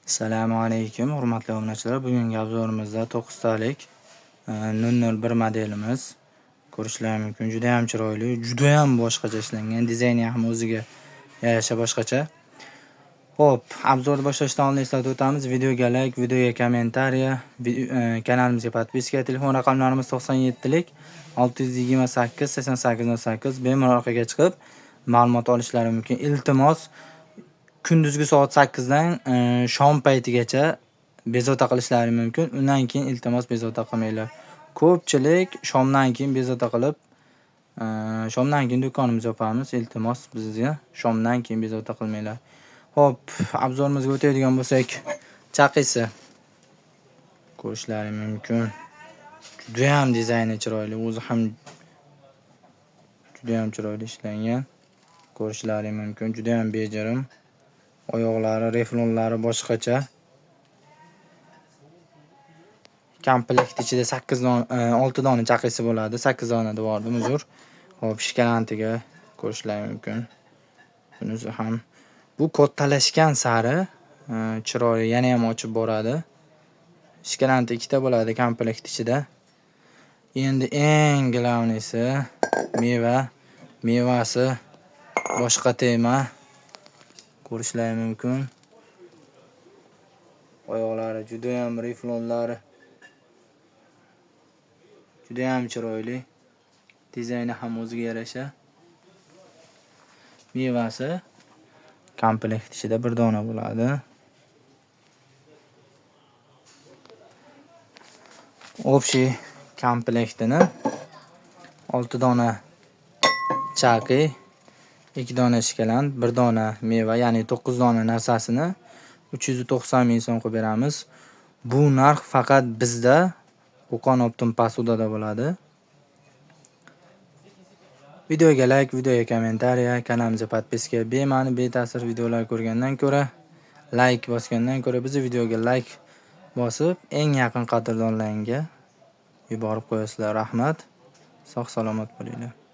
Assalomu alaykum, hurmatli obunachilar. Bugungi obzorimizda 9 talik 001 modelimiz. Ko'rishlaringiz mumkin. Juda ham chiroyli, juda ham boshqacha ishlangan. Dizayni ham o'ziga yarasha boshqacha. Xo'p, obzorni boshlashdan oldin eslatib o'tamiz. Videoga like, videoga kommentariya, kanalimizga podpiska, telefon raqamlarimiz 97lik 628 8808. Bemalol orqaga chiqib ma'lumot olishlari mumkin. Iltimos kunduzgi soat 8 dan shom paytigacha bezovta qilishlari mumkin. Undan keyin iltimos bezovta qilmanglar. Ko'pchilik shomdan keyin bezovta qilib, shomdan keyin do'konimizni yopamiz. Iltimos bizga shomdan keyin bezovta qilmanglar. Xo'p, obzorimizga o'tadigan bo'lsak, chaqisi ko'rishlari mumkin. Juda ham dizayni chiroyli, o'zi ham juda ham chiroyli ishlangan. Ko'rishlari mumkin. Juda ham bejirim. Oyoqlari, reflonlari boshqacha. Komplekt ichida 6 dona chaqisi bo'ladi. 8 dona devordi uzr. Hop, shkalantiga ko'rishlari mumkin. Bunisi ham bu kattalashgan sari chiroyli yana ham ochib boradi. Shkalanti 2 ta bo'ladi komplekt ichida. Endi eng glavnisi mevasi boshqa tema. Ko'rishlari mumkin. Oyoqlari juda ham reflonlari juda ham chiroyli. Dizayni ham o'ziga yarasha. Mevasi komplekt ichida 1 dona bo'ladi. Общий komplektini 6 dona chaqi, 2 dona shkalant, 1 dona meva, ya'ni 9 dona narsasini 390 ming so'm qilib beramiz. Bu narx faqat bizda Qo'qon Optim Posudada bo'ladi. Videoga like, videoga kommentariya, kanalimizga podpiska, bema'ni beta'sir videolar ko'rgandan ko'ra, like bosgandan ko'ra bizni videoga like bosib, eng yaqin qadrdonlaringga yuborib qo'yasizlar. Rahmat. Sog' salomat bo'linglar.